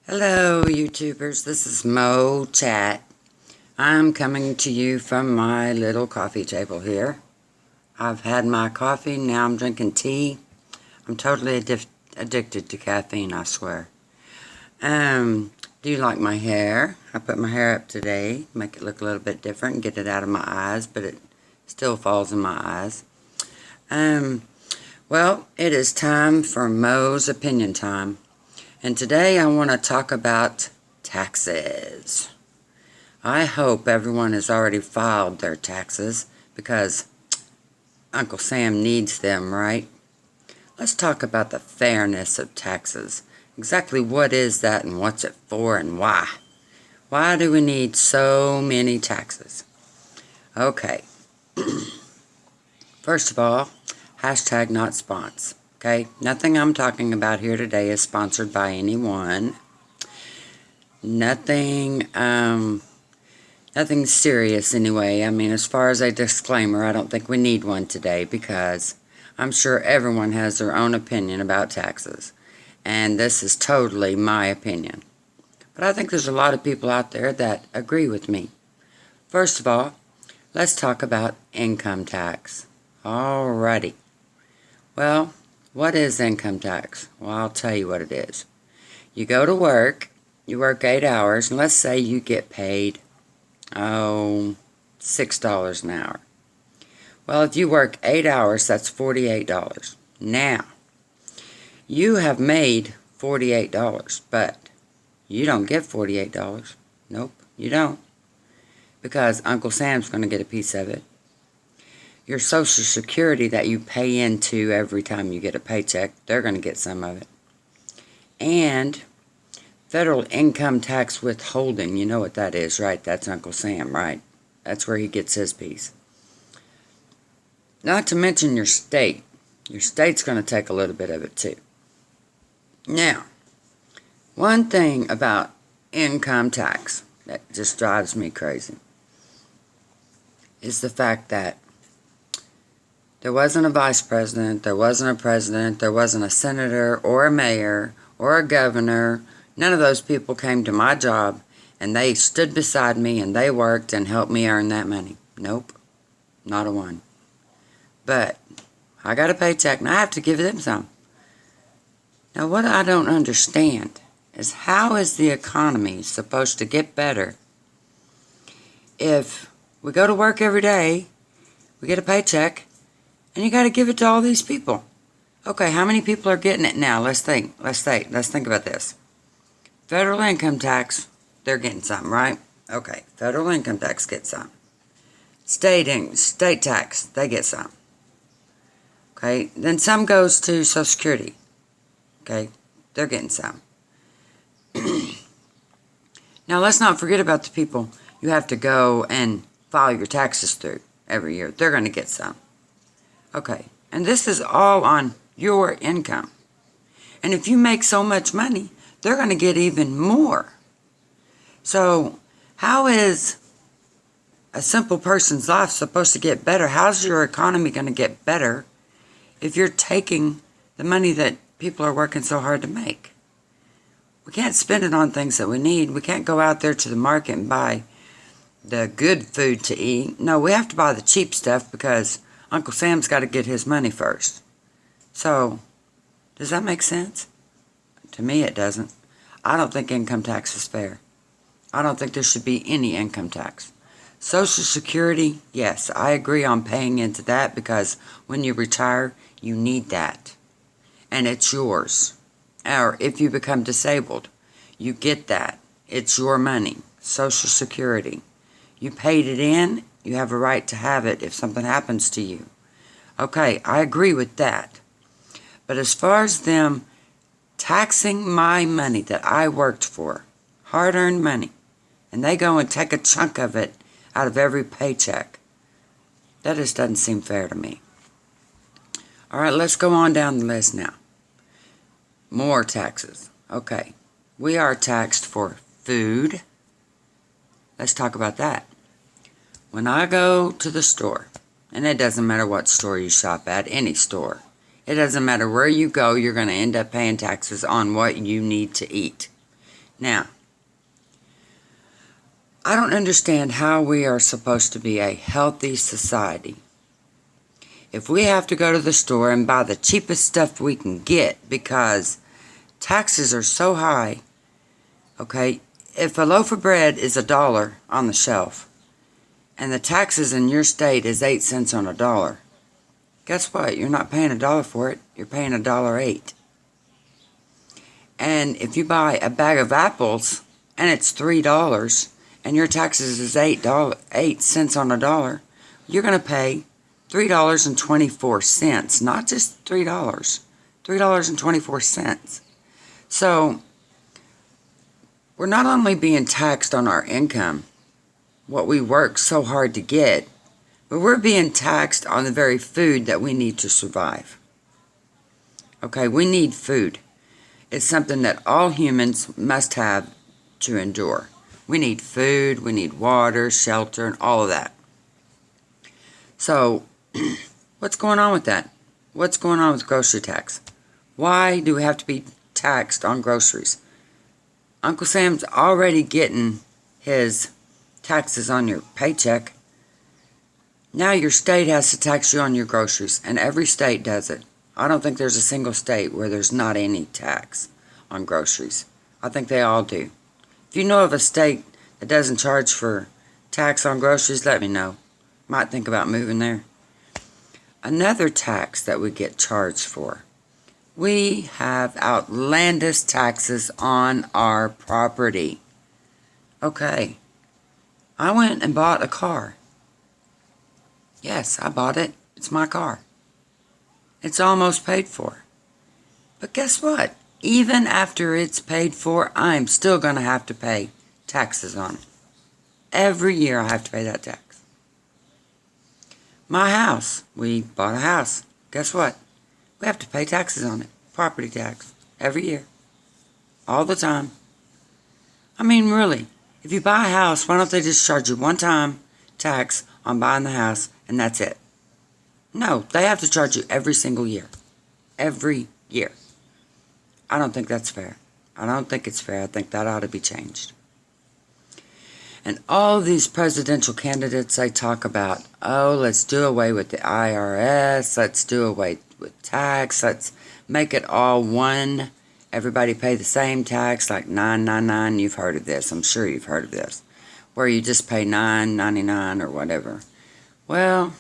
Hello YouTubers, this is Mo Chat. I'm coming to you from my little coffee table here. I've had my coffee, now I'm drinking tea. I'm totally addicted to caffeine, I swear. Do you like my hair? I put my hair up today, make it look a little bit different and get it out of my eyes, but it still falls in my eyes. Well, it is time for Mo's Opinion Time. And today I want to talk about taxes. I hope everyone has already filed their taxes because Uncle Sam needs them, right? Let's talk about the fairness of taxes. Exactly what is that and what's it for and why? Why do we need so many taxes? Okay. First of all, hashtag not spons. Okay, nothing I'm talking about here today is sponsored by anyone. Nothing serious anyway. I mean, as far as a disclaimer, I don't think we need one today because I'm sure everyone has their own opinion about taxes. And this is totally my opinion. But I think there's a lot of people out there that agree with me. First of all, let's talk about income tax. Alrighty. Well, what is income tax? Well, I'll tell you what it is. You go to work, you work 8 hours, and let's say you get paid, $6 an hour. Well, if you work 8 hours, that's $48. Now, you have made $48, but you don't get $48. Nope, you don't. Because Uncle Sam's going to get a piece of it. Your Social Security that you pay into every time you get a paycheck, they're going to get some of it. And federal income tax withholding, you know what that is, right? That's Uncle Sam, right? That's where he gets his piece. Not to mention your state. Your state's going to take a little bit of it too. Now, one thing about income tax that just drives me crazy is the fact that there wasn't a vice president, there wasn't a president, there wasn't a senator or a mayor or a governor. None of those people came to my job and they stood beside me and they worked and helped me earn that money. Nope, not a one. But I got a paycheck and I have to give them some. Now what I don't understand is how is the economy supposed to get better if we go to work every day, we get a paycheck, and you got to give it to all these people. Okay, how many people are getting it now? Let's think about this. Federal income tax, they're getting some, right? Okay, federal income tax gets some. State tax, they get some. Okay, then some goes to Social Security. Okay, they're getting some. Now, let's not forget about the people you have to go and file your taxes through every year. They're going to get some. Okay, and this is all on your income. And if you make so much money, they're going to get even more. So, how is a simple person's life supposed to get better? How's your economy going to get better if you're taking the money that people are working so hard to make? We can't spend it on things that we need. We can't go out there to the market and buy the good food to eat. No, we have to buy the cheap stuff because Uncle Sam's got to get his money first. So, does that make sense? To me, it doesn't. I don't think income tax is fair. I don't think there should be any income tax. Social Security, yes, I agree on paying into that because when you retire, you need that. And it's yours. Or if you become disabled, you get that. It's your money. Social Security. You paid it in. You have a right to have it if something happens to you. Okay, I agree with that. But as far as them taxing my money that I worked for, hard-earned money, and they go and take a chunk of it out of every paycheck, that just doesn't seem fair to me. All right, let's go on down the list now. More taxes. Okay, we are taxed for food. Let's talk about that. When I go to the store, and it doesn't matter what store you shop at, any store, it doesn't matter where you go, you're going to end up paying taxes on what you need to eat. Now, I don't understand how we are supposed to be a healthy society if we have to go to the store and buy the cheapest stuff we can get because taxes are so high. Okay, if a loaf of bread is $1 on the shelf and the taxes in your state is 8 cents on a dollar, guess what? You're not paying $1 for it. You're paying $1.08. And if you buy a bag of apples and it's $3 and your taxes is 8 cents on a dollar, you're going to pay $3.24, not just $3, $3.24. So we're not only being taxed on our income, what we work so hard to get, but we're being taxed on the very food that we need to survive. Okay, we need food. It's something that all humans must have to endure. We need food, we need water, shelter, and all of that. So, what's going on with that? What's going on with grocery tax? Why do we have to be taxed on groceries? Uncle Sam's already getting his taxes on your paycheck. Now your state has to tax you on your groceries, and every state does it. I don't think there's a single state where there's not any tax on groceries. I think they all do. If you know of a state that doesn't charge for tax on groceries, let me know. Might think about moving there. Another tax that we get charged for. We have outlandish taxes on our property. Okay. I went and bought a car. Yes, I bought it. It's my car. It's almost paid for. But guess what? Even after it's paid for, I'm still going to have to pay taxes on it. Every year I have to pay that tax. My house. We bought a house. Guess what? We have to pay taxes on it. Property tax. Every year. All the time. I mean, really. If you buy a house, why don't they just charge you one-time tax on buying the house and that's it? No, they have to charge you every single year. Every year. I don't think that's fair. I don't think it's fair. I think that ought to be changed. And all these presidential candidates, they talk about, oh, let's do away with the IRS, let's do away with tax, let's make it all one. Everybody pay the same tax, like $9.99. You've heard of this. I'm sure you've heard of this. Where you just pay $9.99 or whatever. Well,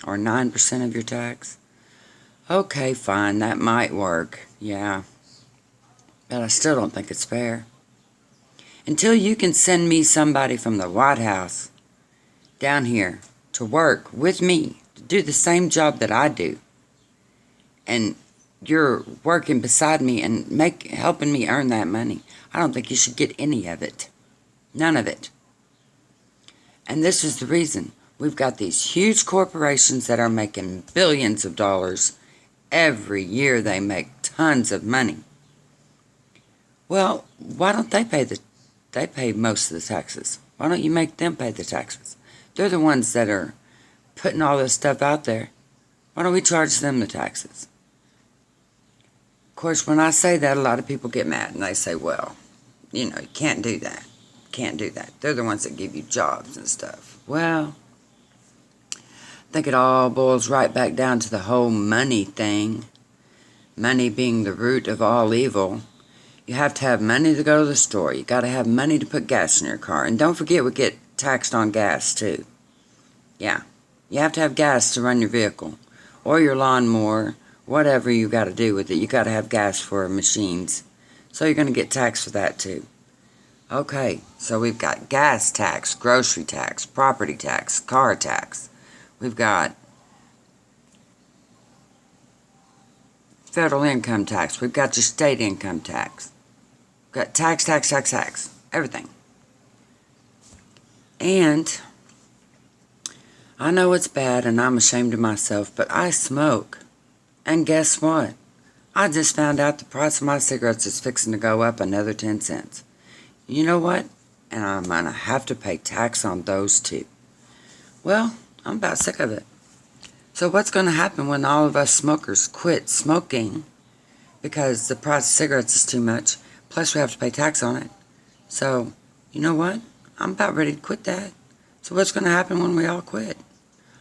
or 9% of your tax. Okay, fine, that might work. Yeah. But I still don't think it's fair. Until you can send me somebody from the White House down here to work with me, to do the same job that I do, and you're working beside me and helping me earn that money, I don't think you should get any of it. None of it. And this is the reason. We've got these huge corporations that are making billions of dollars. Every year they make tons of money. Well, why don't they pay most of the taxes? Why don't you make them pay the taxes? They're the ones that are putting all this stuff out there. Why don't we charge them the taxes? Of course, when I say that, a lot of people get mad and they say, well, you know, you can't do that. Can't do that. They're the ones that give you jobs and stuff. Well, I think it all boils right back down to the whole money thing. Money being the root of all evil. You have to have money to go to the store. You got to have money to put gas in your car. And don't forget, we get taxed on gas too. Yeah. You have to have gas to run your vehicle. Or your lawnmower. Whatever you got to do with it. You got to have gas for machines. So you're going to get taxed for that too. Okay. So we've got gas tax, grocery tax, property tax, car tax. We've got federal income tax. We've got your state income tax. We've got tax. Everything. And I know it's bad and I'm ashamed of myself, but I smoke. And guess what? I just found out the price of my cigarettes is fixing to go up another 10 cents. You know what? And I'm going to have to pay tax on those too. Well, I'm about sick of it. So what's going to happen when all of us smokers quit smoking because the price of cigarettes is too much, Plus we have to pay tax on it. So, you know what? I'm about ready to quit that. So what's going to happen when we all quit?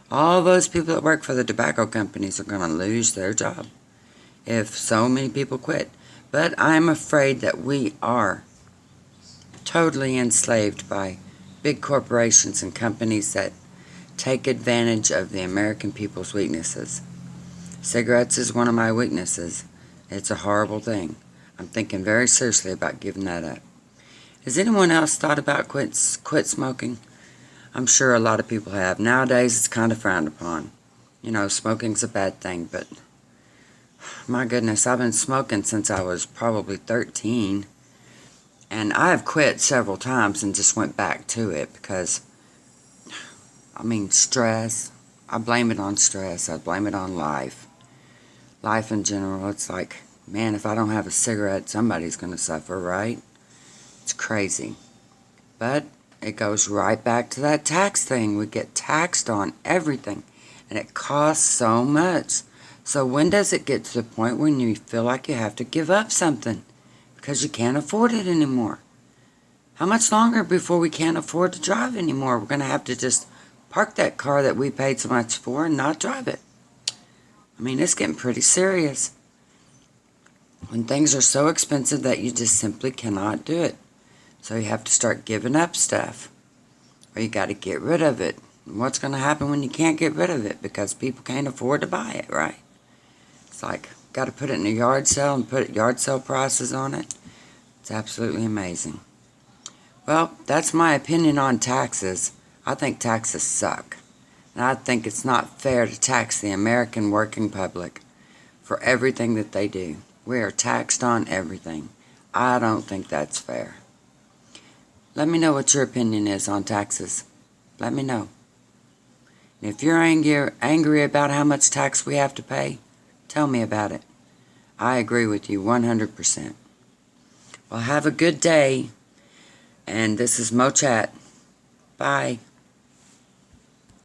All those people that work for the tobacco companies are going to lose their job if so many people quit. But I'm afraid that we are totally enslaved by big corporations and companies that take advantage of the American people's weaknesses. Cigarettes is one of my weaknesses. It's a horrible thing. I'm thinking very seriously about giving that up. Has anyone else thought about quit smoking? I'm sure a lot of people have. Nowadays it's kind of frowned upon. You know, smoking's a bad thing, but my goodness, I've been smoking since I was probably 13. And I have quit several times and just went back to it because, I mean, stress. I blame it on stress. I blame it on life. Life in general. It's like, man, if I don't have a cigarette, somebody's going to suffer, right? It's crazy. But it goes right back to that tax thing. We get taxed on everything, and it costs so much. So when does it get to the point when you feel like you have to give up something because you can't afford it anymore? How much longer before we can't afford to drive anymore? We're going to have to just park that car that we paid so much for and not drive it. I mean, it's getting pretty serious when things are so expensive that you just simply cannot do it. So you have to start giving up stuff, or you got to get rid of it. And what's going to happen when you can't get rid of it because people can't afford to buy it, right? It's like, got to put it in a yard sale and put yard sale prices on it. It's absolutely amazing. Well, that's my opinion on taxes. I think taxes suck. And I think it's not fair to tax the American working public for everything that they do. We are taxed on everything. I don't think that's fair. Let me know what your opinion is on taxes. Let me know. And if you're angry about how much tax we have to pay, tell me about it. I agree with you 100%. Well, have a good day. And this is Mo Chat. Bye.